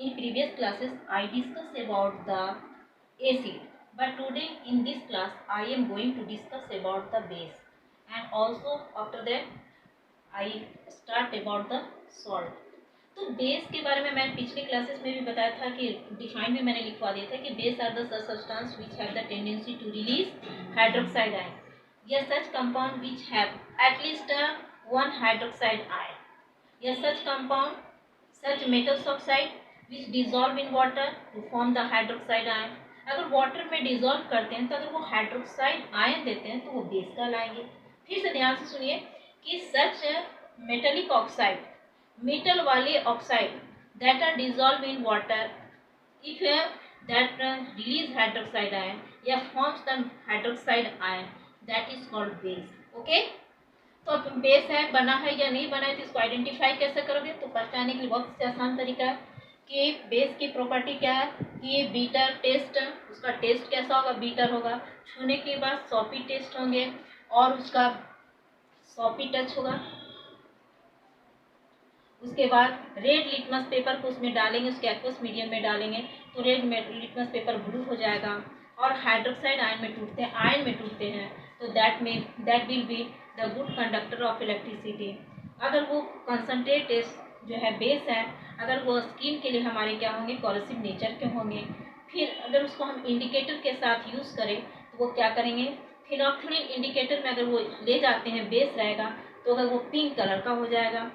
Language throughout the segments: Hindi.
In previous classes, I discussed about the acid, but today in this class, I am going to discuss about the base, and also after that, I start about the salt. तो बेस के बारे में मैंने पिछले क्लासेस में भी बताया था कि डिफाइन में मैंने लिखवा दिया था कि base are the substance which have the tendency to release hydroxide ion या such compound which have at least one hydroxide ion या such compound such metals oxide which dissolve in water to form the hydroxide ion. अगर वाटर में डिजोल्व करते हैं तो अगर वो हाइड्रोक्साइड आयन देते हैं तो वो बेस कहलाएंगे. फिर से ध्यान से सुनिए कि सच मेटेलिक ऑक्साइड, मेटल वाले oxide that are dissolve in water if that release hydroxide ion या forms the hydroxide ion that is called base. Okay, तो अब बेस है बना है या नहीं बना है तो इसको आइडेंटिफाई कैसे करोगे. तो पहचानने के लिए बहुत से आसान तरीका है कि बेस की प्रॉपर्टी क्या है कि ये बीटर टेस्ट, उसका टेस्ट कैसा होगा, बीटर होगा. छूने के बाद सॉपी टेस्ट होंगे और उसका सॉपी टच होगा. उसके बाद रेड लिटमस पेपर को उसमें डालेंगे, उसके एक्वस मीडियम में डालेंगे तो रेड लिटमस पेपर ब्लू हो जाएगा. और हाइड्रोक्साइड आयन में टूटते हैं, आयन में टूटते हैं तो that will be the good conductor of electricity. अगर वो कंसनट्रेट जो है बेस है, अगर वो स्किन के लिए हमारे क्या होंगे, कोरोसिव नेचर के होंगे. फिर अगर उसको हम इंडिकेटर के साथ यूज़ करें तो वो क्या करेंगे, फिनोल्फिनीन इंडिकेटर में अगर वो ले जाते हैं बेस रहेगा तो अगर वो पिंक कलर का हो जाएगा.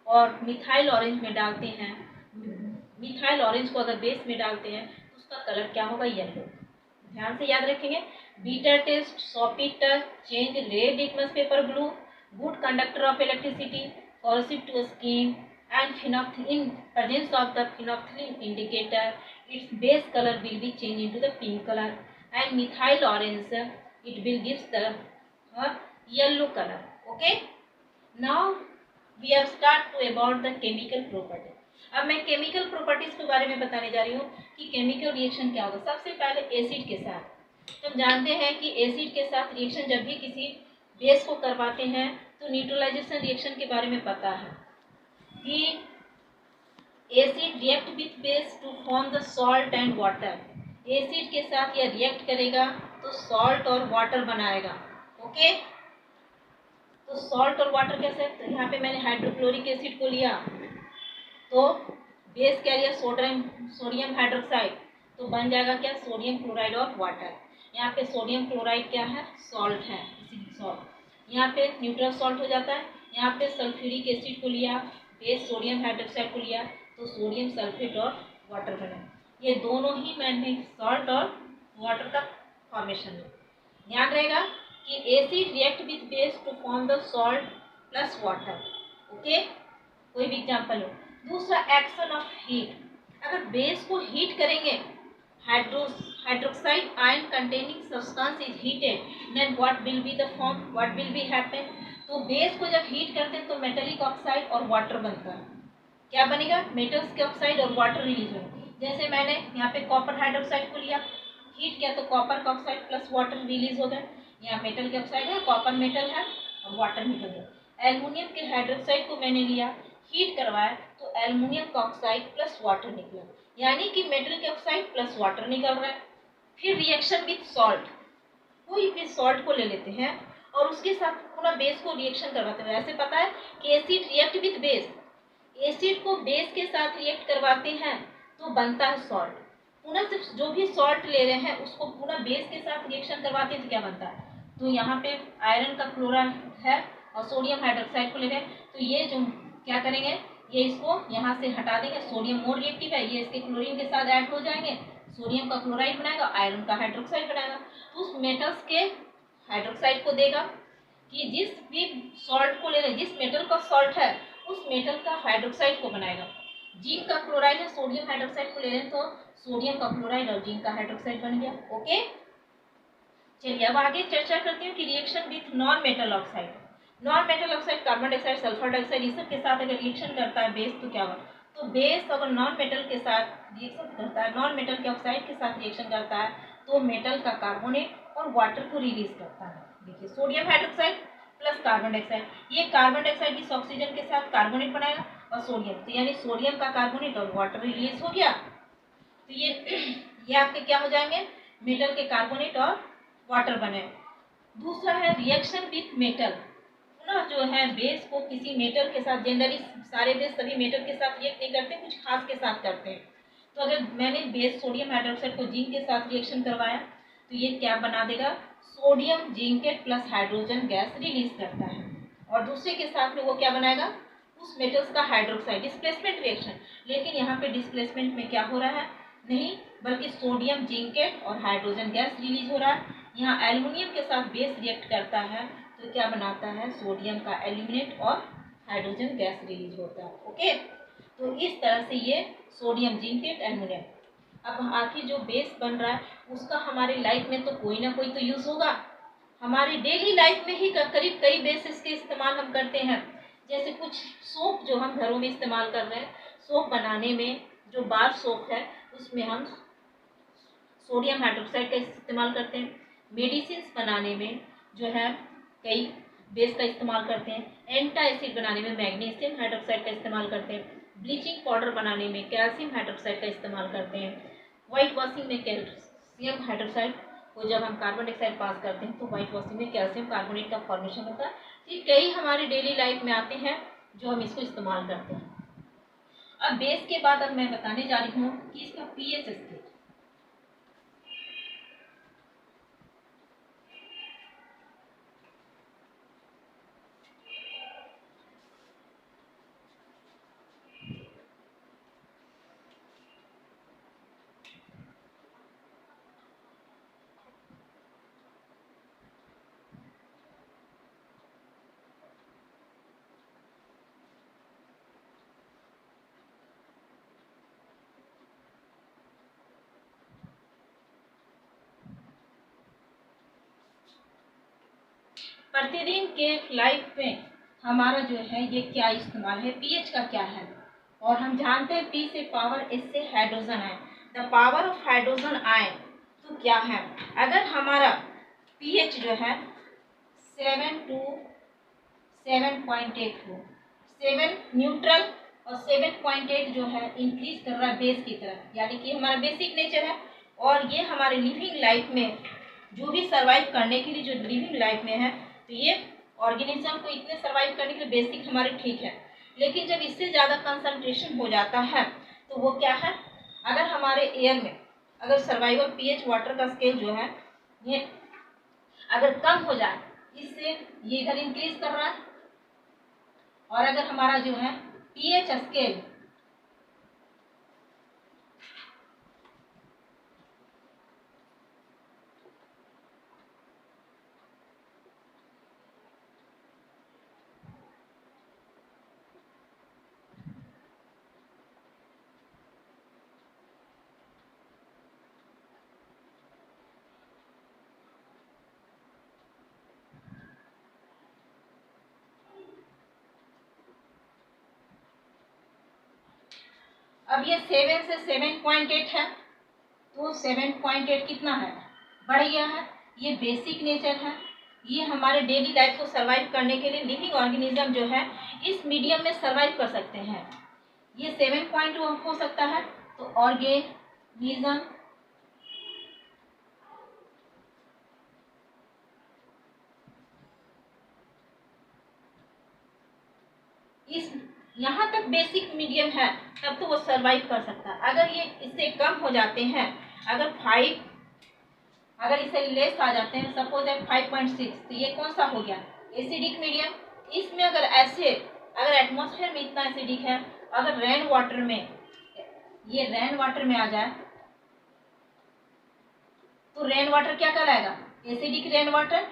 और मिथाइल ऑरेंज में डालते हैं, मिथाइल ऑरेंज को अगर बेस में डालते हैं तो उसका कलर क्या होगा, येलो. ध्यान से याद रखेंगे. Bitter taste, soapy touch, change red litmus paper blue, good conductor of electricity, corrosive to skin and in presence of the phenolphthalein indicator, its base color will be changed into the pink color and methyl orange it will gives the yellow color. Okay, now we have start to about the chemical property. अब मैं केमिकल प्रॉपर्टीज के बारे में बताने जा रही हूँ कि केमिकल रिएक्शन क्या होगा. सबसे पहले एसिड के साथ तो हम जानते हैं कि एसिड के साथ रिएक्शन जब भी किसी बेस को करवाते हैं तो न्यूट्रलाइजेशन रिएक्शन के बारे में पता है कि acid react with base to form the salt and water. Acid के साथ यह रिएक्ट करेगा तो सॉल्ट और वाटर बनाएगा. ओके, तो सॉल्ट और वाटर कैसे, तो यहाँ पे मैंने हाइड्रोक्लोरिक एसिड को लिया तो बेस क्या लिया, सोडियम हाइड्रोक्साइड, तो बन जाएगा क्या, सोडियम क्लोराइड और वाटर. यहाँ पे सोडियम क्लोराइड क्या है, सॉल्ट है, सॉल्ट. यहाँ पे न्यूट्रल सॉल्ट हो जाता है. यहाँ पे सल्फ्यूरिक एसिड को लिया, बेस सोडियम हाइड्रोक्साइड को लिया तो सोडियम सल्फेट और वाटर बना. ये दोनों ही मैंने सॉल्ट और वाटर का फॉर्मेशन है. ध्यान रहेगा कि acid react with base to form the salt plus water. Okay, कोई भी एग्जांपल हो. दूसरा एक्शन ऑफ हीट, अगर बेस को हीट करेंगे, hydroxide ion containing substance is heated, then what will be the form, what will be happen. तो बेस को जब हीट करते हैं तो मेटेलिक ऑक्साइड और वाटर बनता है. क्या बनेगा, मेटल्स के ऑक्साइड और वाटर रिलीज होगा. जैसे मैंने यहाँ पे कॉपर हाइड्रोक्साइड को लिया, हीट किया तो कॉपर का ऑक्साइड प्लस वाटर रिलीज हो गया. यहाँ मेटल के ऑक्साइड है, कॉपर मेटल है और वाटर निकल गया. एल्युमिनियम के हाइड्रोक्साइड को मैंने लिया, हीट करवाया तो एल्युमिनियम का ऑक्साइड प्लस वाटर निकला, यानी कि मेटल के ऑक्साइड प्लस वाटर निकल रहा है. फिर रिएक्शन विथ सॉल्ट, कोई भी सॉल्ट को ले लेते हैं और उसके साथ पूरा बेस को रिएक्शन करवाते हैं. ऐसे पता है कि acid react with base, acid को बेस के साथ रिएक्ट करवाते हैं तो बनता है सॉल्ट. पुनः सिर्फ जो भी सॉल्ट ले रहे हैं उसको पुनः बेस के साथ रिएक्शन करवाते हैं तो क्या बनता है, तो यहाँ पे आयरन का क्लोराइड है और सोडियम हाइड्रोक्साइड को ले रहे हैं तो ये जो क्या करेंगे, ये इसको यहाँ से हटा देंगे. सोडियम मोर रिएक्टिव है, ये इसके क्लोरीन के साथ ऐड हो जाएंगे, सोडियम का क्लोराइड बनाएगा, आयरन का हाइड्रोक्साइड बनाएगा. तो उस मेटल्स के हाइड्रोक्साइड को देगा कि जिस भी सॉल्ट को ले रहे, जिस मेटल का सॉल्ट है उस मेटल का हाइड्रोक्साइड को बनाएगा. जिंक का क्लोराइड है, सोडियम हाइड्रोक्साइड को ले रहे हैं तो सोडियम का क्लोराइड और जिंक का हाइड्रोक्साइड बन गया. ओके, चलिए अब आगे चर्चा करते हैं कि reaction with non metal oxide. Non metal oxide carbon dioxide, sulphur dioxide, इस सब के साथ अगर रिएक्शन करता है बेस तो क्या होगा, तो बेस अगर नॉन मेटल के साथ रिएक्शन करता है, नॉन मेटल के ऑक्साइड के साथ रिएक्शन करता है तो मेटल का कार्बोनेट और वाटर को रिलीज करता है. देखिए sodium hydroxide plus carbon dioxide, ये कार्बन डाइऑक्साइड इस ऑक्सीजन के साथ कार्बोनेट बनाएगा और सोडियम, तो यानी सोडियम का कार्बोनेट और वाटर रिलीज हो गया। तो ये आपके क्या हो जाएंगे, मेटल के कार्बोनेट और वाटर बने। दूसरा है रिएक्शन विथ मेटल। पुनः जो है बेस को किसी मेटल के साथ, जनरली सारे बेस सभी मेटल के साथ रिएक्ट नहीं करते, कुछ खास के साथ करते हैं। तो अगर मैंने बेस सोडियम हाइड्रोक्साइड को जिंक के साथ रिएक्शन करवाया तो ये क्या बना देगा, sodium zincate plus hydrogen gas release करता है। और दूसरे के साथ में वो क्या बनाएगा, उस मेटल्स का हाइड्रोक्साइड, डिस्प्लेसमेंट रिएक्शन। लेकिन यहाँ पे डिस्प्लेसमेंट में क्या हो रहा है, नहीं बल्कि सोडियम जिंकेट और हाइड्रोजन गैस रिलीज हो रहा है। यहाँ एल्युमिनियम के साथ बेस रिएक्ट करता है तो क्या बनाता है, सोडियम का एल्यूमिनेट और हाइड्रोजन गैस रिलीज होता है। ओके, तो इस तरह से ये सोडियम जिंकेट एल्यूमिनियम। अब आखिर जो बेस बन रहा है उसका हमारे लाइफ में तो कोई ना कोई तो यूज होगा। हमारी डेली लाइफ में ही करीब कई बेसिस के इस्तेमाल हम करते हैं। जैसे कुछ सोप जो हम घरों में इस्तेमाल कर रहे हैं, सोप बनाने में जो बार सोप है उसमें हम सोडियम हाइड्रोक्साइड का इस्तेमाल करते हैं। मेडिसिन बनाने में जो है कई बेस का इस्तेमाल करते हैं। एंटा एसिड बनाने में मैग्नीशियम हाइड्रोक्साइड का इस्तेमाल करते हैं। ब्लीचिंग पाउडर बनाने में कैल्शियम हाइड्रोक्साइड का इस्तेमाल करते हैं। व्हाइट वॉशिंग में कैल्शियम हाइड्रोक्साइड को जब हम कार्बन डाइऑक्साइड पास करते हैं तो व्हाइट वॉशिंग में कैल्शियम कार्बोनेट का फॉर्मेशन होता है। ये कई हमारे डेली लाइफ में आते हैं जो हम इसको इस्तेमाल करते हैं। अब बेस के बाद अब मैं बताने जा रही हूँ कि इसका पीएच स्केल। प्रतिदिन के लाइफ में हमारा जो है ये क्या इस्तेमाल है, पीएच का क्या है। और हम जानते हैं पी से पावर, एच से hydrogen ion, the power of hydrogen ion तो क्या है। अगर हमारा पीएच जो है 7 to 7.8 हो, 7 न्यूट्रल और 7.8 जो है इंक्रीज कर रहा है बेस की तरफ, यानी कि हमारा बेसिक नेचर है। और ये हमारे लिविंग लाइफ में जो भी सर्वाइव करने के लिए जो लिविंग लाइफ में है, तो ये ऑर्गेनिज्म को इतने सर्वाइव करने के लिए बेसिक हमारे ठीक है। लेकिन जब इससे ज़्यादा कंसंट्रेशन हो जाता है तो वो क्या है, अगर हमारे एयर में अगर सर्वाइवल पीएच वाटर का स्केल जो है ये अगर कम हो जाए, इससे ये इधर इंक्रीज कर रहा है। और अगर हमारा जो है पीएच स्केल अब ये 7 से 7.8 है, तो 7.8 कितना है, बढ़ गया है। ये बेसिक नेचर है, ये हमारे डेली लाइफ को सर्वाइव करने के लिए लिविंग ऑर्गेनिज्म जो है इस मीडियम में सर्वाइव कर सकते हैं। ये 7 हो सकता है, तो ऑर्गेनिज्म इस यहाँ तक बेसिक मीडियम है तब तो वो सर्वाइव कर सकता है। अगर ये इससे कम हो जाते हैं, अगर 5, अगर इसे लेस आ जाते हैं, सपोज है 5.6, तो ये कौन सा हो गया, एसिडिक मीडियम। इसमें अगर ऐसे अगर एटमॉस्फेयर में इतना एसिडिक है, अगर रेन वाटर में ये रेन वाटर में आ जाए तो रेन वाटर क्या कहलाएगा, acidic rain water.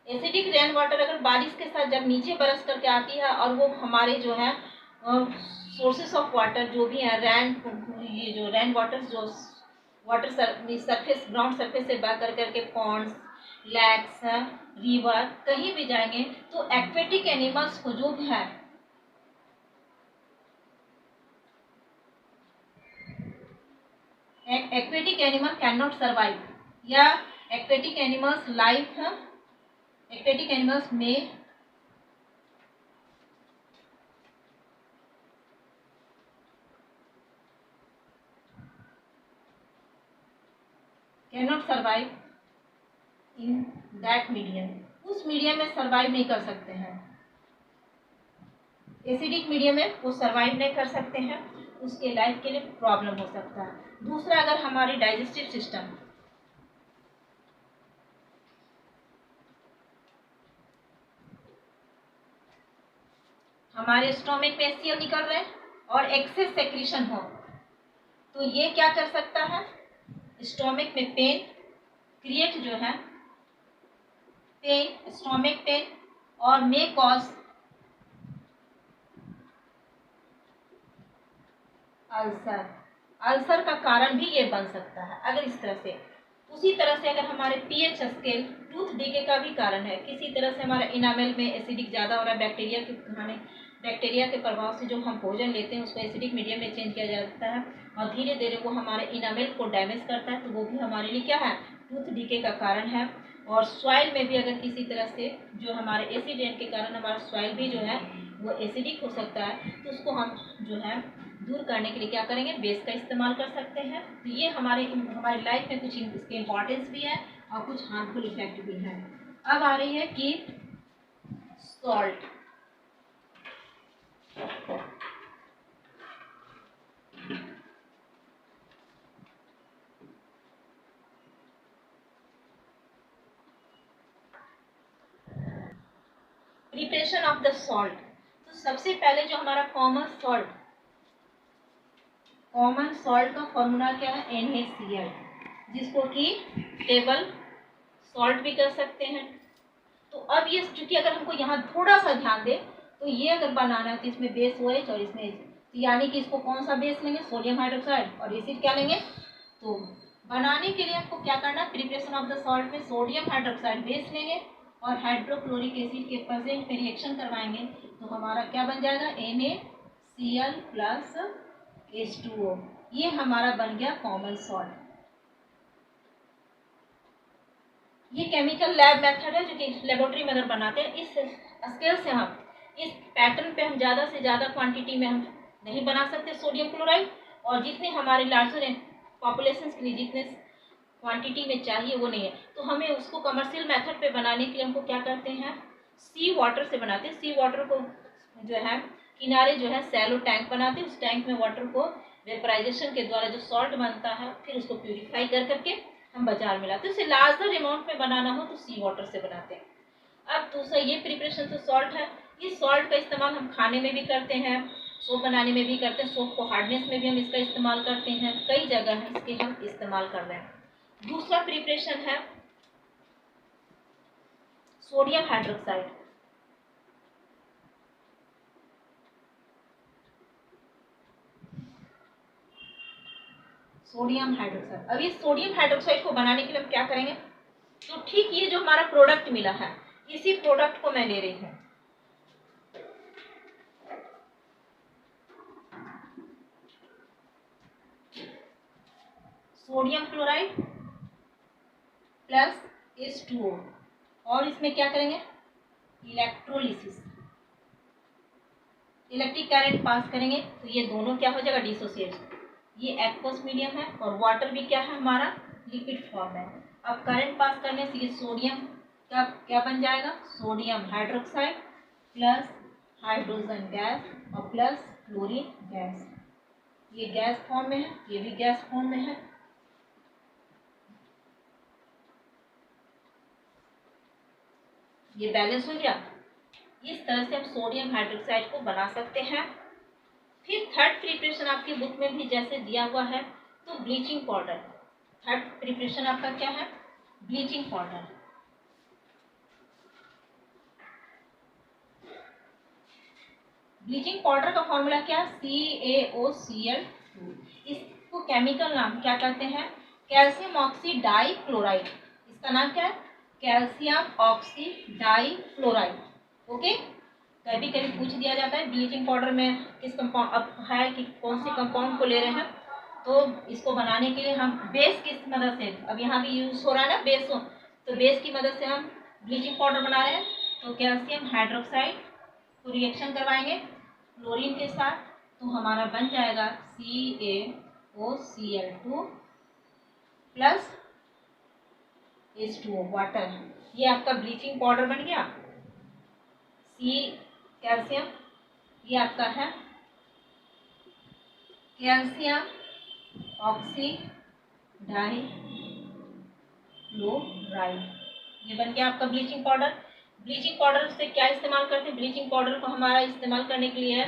Acidic rain water अगर बारिश के साथ जब नीचे बरस करके आती है और वो हमारे जो है सोर्सेस ऑफ वाटर जो भी है, ये जो रेन वाटर जो वाटर सरफेस ग्राउंड सरफेस से बह कर करके पॉन्ड्स, लैक्स, रिवर कहीं भी जाएंगे तो एक्वेटिक एनिमल्स को जो भी है aquatic animal can not survive, या aquatic animals life, aquatic animals में cannot survive in that medium, उस मीडियम में सर्वाइव नहीं कर सकते हैं। एसिडिक मीडियम में वो सर्वाइव नहीं कर सकते हैं, उसके लाइफ के लिए प्रॉब्लम हो सकता है। दूसरा, अगर हमारी डाइजेस्टिव सिस्टम हमारे स्टोमक में HCl निकल रहे हैं और एक्सेस सेक्रीशन हो, तो ये क्या कर सकता है, स्टोमक में पेन क्रिएट जो है, पेन, स्टोमक पेन, और मे कॉज अल्सर, अल्सर का कारण भी ये बन सकता है अगर इस तरह से। उसी तरह से अगर हमारे पीएच स्केल टूथ डीके का भी कारण है, किसी तरह से हमारा इनामेल में एसिडिक ज़्यादा हो रहा है, बैक्टीरिया के प्रभाव से जो हम भोजन लेते हैं उसको एसिडिक मीडियम में चेंज किया जाता है और धीरे धीरे वो हमारे इनामेल को डैमेज करता है, तो वो भी हमारे लिए क्या है, टूथ डीके का कारण है। और सॉइल में भी अगर किसी तरह से जो हमारे एसिड रेन के कारण हमारा सॉइल भी जो है वो एसिडिक हो सकता है, तो उसको हम जो है दूर करने के लिए क्या करेंगे, बेस का इस्तेमाल कर सकते हैं। तो ये हमारे लाइफ में कुछ इसके इम्पोर्टेंस भी है और कुछ हार्मफुल इफेक्ट भी है। अब आ रही है कि salt, preparation of the salt. तो सबसे पहले जो हमारा कॉमन सॉल्ट का फॉर्मूला क्या है, NaCl, जिसको कि टेबल सॉल्ट भी कर सकते हैं। तो अब ये चूंकि अगर हमको यहाँ थोड़ा सा ध्यान दे, तो ये अगर बनाना है तो इसमें बेस OH और इसमें, तो यानी कि इसको कौन सा बेस लेंगे, सोडियम हाइड्रोक्साइड, और एसिड क्या लेंगे। तो बनाने के लिए आपको क्या करना है, प्रिपरेशन ऑफ द सॉल्ट में सोडियम हाइड्रोक्साइड बेस लेंगे और हाइड्रोक्लोरिक एसिड के प्रेजेंट में रिएक्शन करवाएंगे, तो हमारा क्या बन जाएगा, NaCl प्लस H2O। ये हमारा बन गया कॉमन सॉल्ट। ये केमिकल लैब मेथड है जो कि लेबोरेटरी में अगर बनाते हैं। इस स्केल से हम इस पैटर्न पे हम ज़्यादा से ज़्यादा क्वांटिटी में हम नहीं बना सकते सोडियम क्लोराइड, और जितने हमारे लार्जर पॉपुलेशन के लिए जितने क्वांटिटी में चाहिए वो नहीं है, तो हमें उसको कमर्शियल मेथड पे बनाने के लिए हमको क्या करते हैं, सी वाटर से बनाते हैं। सी वाटर को जो है किनारे जो है सैलो टैंक बनाते हैं, उस टैंक में वाटर को वेपराइजेशन के द्वारा जो सॉल्ट बनता है फिर उसको प्यूरिफाई कर करके हम बाजार में लाते हैं। उसे लार्जर अमाउंट में बनाना हो तो सी वाटर से बनाते हैं। अब दूसरा ये प्रिपरेशन तो सॉल्ट है, इस सॉल्ट का इस्तेमाल हम खाने में भी करते हैं, सोप बनाने में भी करते हैं, सोप को हार्डनेस में भी हम इसका इस्तेमाल करते हैं, कई जगह है इसके हम इस्तेमाल कर रहे हैं। दूसरा प्रिपरेशन है सोडियम हाइड्रोक्साइड। सोडियम हाइड्रोक्साइड, अब इस सोडियम हाइड्रोक्साइड को बनाने के लिए हम क्या करेंगे, तो ठीक ये जो हमारा प्रोडक्ट मिला है इसी प्रोडक्ट को मैं ले रही हूं, सोडियम क्लोराइड प्लस H2O, और इसमें क्या करेंगे, इलेक्ट्रोलिसिस, इलेक्ट्रिक करंट पास करेंगे, तो ये दोनों क्या हो जाएगा, डिसोसिएट। ये एक्वस मीडियम है और वाटर भी क्या है हमारा, लिक्विड फॉर्म है। अब करंट पास करने से ये सोडियम का क्या बन जाएगा, sodium hydroxide plus hydrogen gas और प्लस क्लोरीन गैस। ये गैस फॉर्म में है, ये भी गैस फॉर्म में है। ये बैलेंस हो गया। इस तरह से हम सोडियम हाइड्रोक्साइड को बना सकते हैं। फिर थर्ड प्रिपरेशन आपकी बुक में भी जैसे दिया हुआ है, तो ब्लीचिंग पाउडर। थर्ड प्रिपरेशन आपका क्या है, ब्लीचिंग पाउडर। ब्लीचिंग पाउडर का फॉर्मूला क्या, CaOCl2। इसको केमिकल नाम क्या कहते हैं, कैल्शियम ऑक्सीडाइक्लोराइड। इसका नाम क्या है, कैल्शियम ऑक्सीडाइक्लोराइड। ओके, कभी कभी पूछ दिया जाता है ब्लीचिंग पाउडर में किस कंपाउंड अब है कि कौन से कंपाउंड को ले रहे हैं, तो इसको बनाने के लिए हम बेस किस मदद से, अब यहाँ भी यूज हो रहा है ना बेस, तो बेस की मदद से हम ब्लीचिंग पाउडर बना रहे हैं। तो कैल्शियम हाइड्रोक्साइड को रिएक्शन करवाएंगे क्लोरीन के साथ, तो हमारा बन जाएगा CaOCl2 प्लस H2O वाटर। ये आपका ब्लीचिंग पाउडर बन गया। C कैल्शियम, ये आपका है कैल्शियम ऑक्सीडाइक्लोराइड, ये बन गया आपका ब्लीचिंग पाउडर। ब्लीचिंग पाउडर से क्या इस्तेमाल करते हैं? ब्लीचिंग पाउडर को हमारा इस्तेमाल करने के लिए है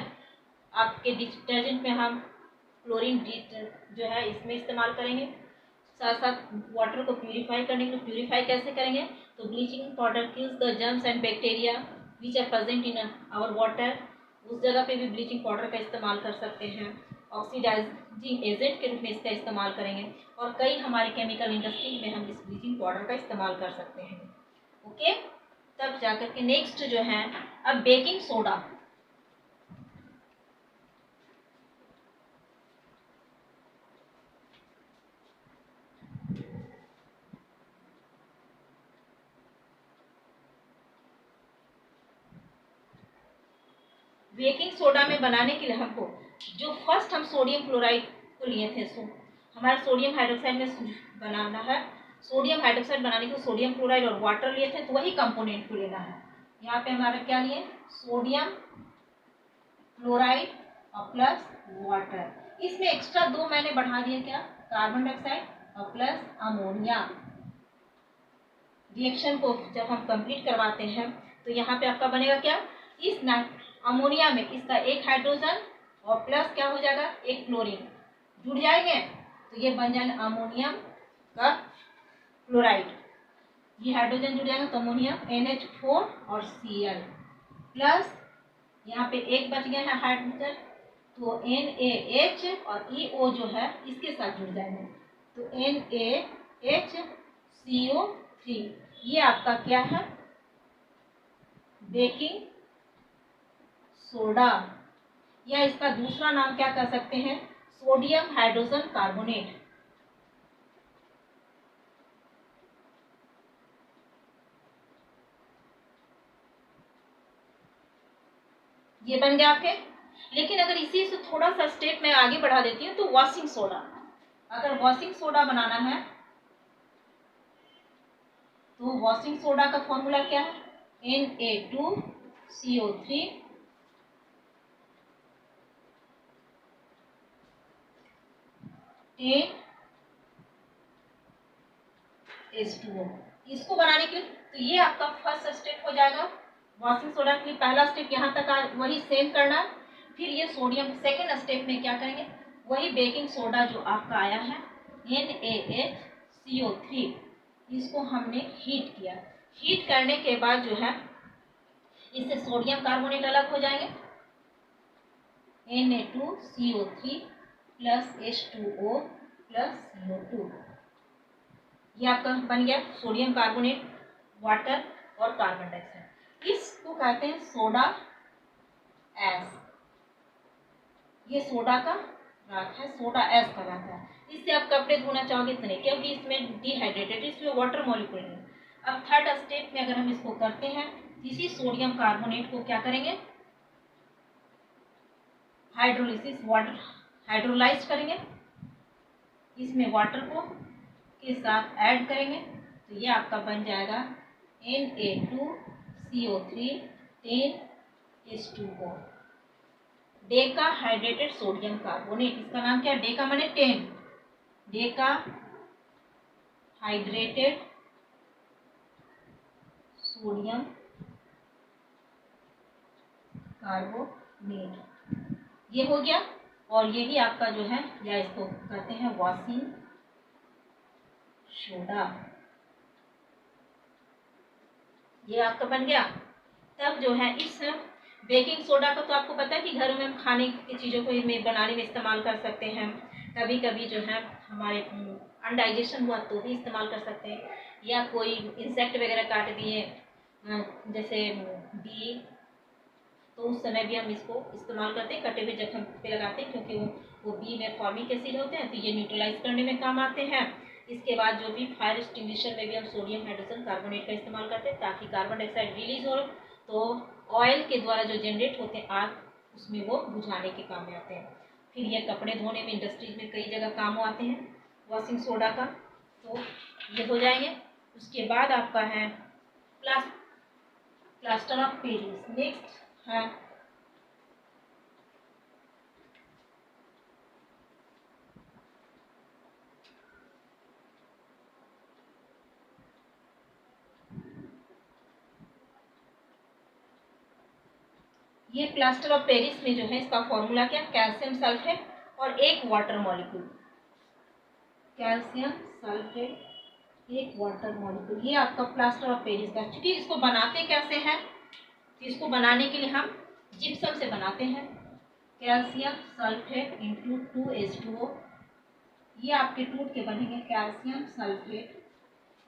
आपके डिटर्जेंट में हम क्लोरीन जो है इसमें इस्तेमाल करेंगे। साथ साथ वाटर को प्यूरिफाई करने के लिए, प्यूरिफाई कैसे करेंगे? तो bleaching powder kills the germs and bacteria which are present in our water, उस जगह पे भी ब्लीचिंग पाउडर का इस्तेमाल कर सकते हैं। ऑक्सीडाइजिंग एजेंट के रूप में इसका इस्तेमाल करेंगे और कई हमारे केमिकल इंडस्ट्री में हम इस ब्लीचिंग पाउडर का इस्तेमाल कर सकते हैं। ओके, तब जाकर के नेक्स्ट जो है अब बेकिंग सोडा। बेकिंग सोडा में बनाने के लिए हमको जो फर्स्ट हम सोडियम क्लोराइड को लिए थे, हमारा सोडियम हाइड्रोक्साइड में बनाना है। सोडियम हाइड्रोक्साइड बनाने के लिए सोडियम क्लोराइड और वाटर लिए थे, तो वही कंपोनेंट को लेना है। यहाँ पे हमारा क्या लिए? सोडियम क्लोराइड और प्लस वाटर। इसमें एक्स्ट्रा 2 मैंने बढ़ा दिया, क्या? कार्बन डाइऑक्साइड और प्लस अमोनिया। रिएक्शन को जब हम कंप्लीट करवाते हैं तो यहाँ पे आपका बनेगा क्या? इस अमोनिया में इसका एक हाइड्रोजन और प्लस क्या हो जाएगा? एक क्लोरीन जुड़ जाएंगे, तो ये बन जाएगा अमोनियम का क्लोराइड। ये हाइड्रोजन जुड़ जाएगा तो अमोनियम NH4 और Cl प्लस यहाँ पे एक बच गया है हाइड्रोजन, तो NaH और EO जो है इसके साथ जुड़ जाएंगे, तो NaHCO3। ये आपका क्या है? बेकिंग सोडा, या इसका दूसरा नाम क्या कर सकते हैं? Sodium hydrogen carbonate. ये बन गया आपके। लेकिन अगर इसी से थोड़ा सा स्टेप में आगे बढ़ा देती हूँ तो वॉशिंग सोडा, अगर वॉशिंग सोडा बनाना है तो वॉशिंग सोडा का फॉर्मूला क्या है? Na2CO3 H2O। इसको बनाने के लिए तो ये आपका फर्स्ट स्टेप हो जाएगा। वॉशिंग सोडा के लिए पहला स्टेप यहाँ तक वही सेम करना। फिर ये सोडियम सेकेंड स्टेप में क्या करेंगे? वही बेकिंग सोडा जो आपका आया है NaHCO3, इसको हमने हीट किया। हीट करने के बाद जो है इससे सोडियम कार्बोनेट अलग हो जाएंगे, Na2CO3 plus H2O plus CO2। ये आपका बन गया सोडियम कार्बोनेट, वाटर और कार्बन डाइऑक्साइड। इसको कहते हैं सोडा एस। ये सोडा का राख है, सोडा एस कहलाता है। इससे आप कपड़े धोना चाहोगे इतने, क्योंकि इसमें डिहाइड्रेटेड, इसमें वाटर मॉलिक्यूल है। अब थर्ड स्टेप में अगर हम इसको करते हैं, इसी सोडियम कार्बोनेट को क्या करेंगे? हाइड्रोलिसिस, वाटर हाइड्रोलाइज करेंगे, इसमें वाटर को के साथ ऐड करेंगे, तो ये आपका बन जाएगा Na2CO3 10H2O, Deka hydrated sodium carbonate. इसका नाम क्या है? डेका माने 10, डेका हाइड्रेटेड सोडियम कार्बोनेट। ये हो गया। और यही आपका जो है, या इसको कहते हैं वॉशिंग सोडा, ये आपका बन गया। तब जो है इस बेकिंग सोडा का तो आपको पता है कि घरों में हम खाने की चीज़ों को बनाने में इस्तेमाल कर सकते हैं। कभी कभी जो है हमारे अनडाइजेशन हुआ तो भी इस्तेमाल कर सकते हैं, या कोई इंसेक्ट वगैरह काट दिए जैसे बी, तो उस समय भी हम इसको इस्तेमाल करते हैं, कटे हुए जख्म पे लगाते हैं, क्योंकि वो बी में फॉर्मिक एसिड होते हैं, तो ये न्यूट्रलाइज करने में काम आते हैं। इसके बाद जो भी फायर एक्सटिंग्विशर में भी हम सोडियम हाइड्रोजन कार्बोनेट का इस्तेमाल करते हैं, ताकि कार्बन डाइऑक्साइड रिलीज हो, तो ऑयल के द्वारा जो जनरेट होते हैं आग, उसमें वो बुझाने के काम में आते हैं। फिर ये कपड़े धोने में इंडस्ट्रीज में कई जगह काम आते हैं वॉशिंग सोडा का, तो ये हो जाएंगे। उसके बाद आपका है प्लास्टर ऑफ पेरिस। नेक्स्ट है ये प्लास्टर ऑफ पेरिस में जो है इसका फॉर्मूला क्या, कैल्शियम सल्फेट और एक वाटर मॉलिक्यूल, कैल्शियम सल्फेट एक वाटर मॉलिक्यूल, ये आपका प्लास्टर ऑफ पेरिस का। क्योंकि इसको बनाते कैसे हैं, तो इसको बनाने के लिए हम जिप्सम से बनाते हैं, कैल्शियम सल्फेट इंटू 2H2O, ये आपके टूट के बनेंगे calcium sulphate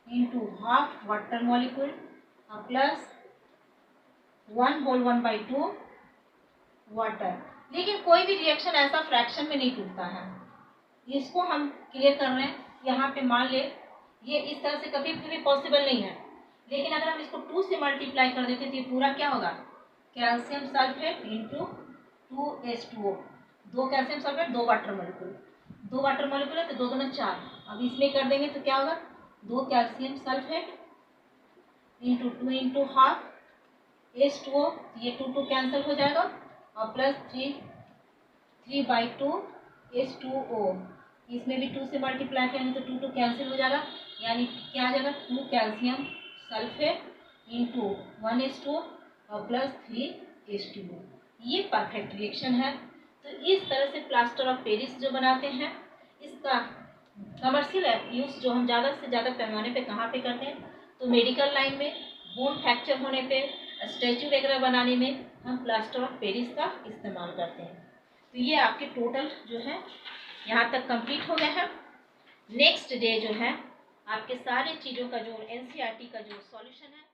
into half water molecule plus 1/2 water. लेकिन कोई भी रिएक्शन ऐसा फ्रैक्शन में नहीं टूटता है, इसको हम क्लियर कर रहे हैं। यहाँ पे मान ले ये इस तरह से कभी भी पॉसिबल नहीं है, लेकिन अगर हम इसको 2 से मल्टीप्लाई कर देते तो ये पूरा क्या होगा, calcium sulphate into 2H2O, 2 calcium sulphate 2 water molecule, 2 water molecule है तो 2 2 4। अब इसमें कर देंगे तो क्या होगा, 2 calcium sulphate into 2 into half H2O, ये 2 2 कैंसिल हो जाएगा और प्लस 3/2 H2O, इसमें भी 2 से मल्टीप्लाई करेंगे तो 2 2 कैंसिल हो जाएगा, यानी क्या आ जाएगा 2 कैल्शियम सल्फेट इंटू 1H2O और प्लस 3H2O। ये परफेक्ट रिएक्शन है। तो इस तरह से प्लास्टर ऑफ पेरिस जो बनाते हैं, इसका कमर्शियल यूज जो हम ज़्यादा से ज़्यादा पैमाने पे कहाँ पे करते हैं, तो मेडिकल लाइन में, बोन फ्रैक्चर होने पे, स्टैचू वगैरह बनाने में हम प्लास्टर ऑफ पेरिस का इस्तेमाल करते हैं। तो ये आपके टोटल जो है यहाँ तक कंप्लीट हो गया है। नेक्स्ट डे जो है आपके सारे चीज़ों का जो NCERT का जो सॉल्यूशन है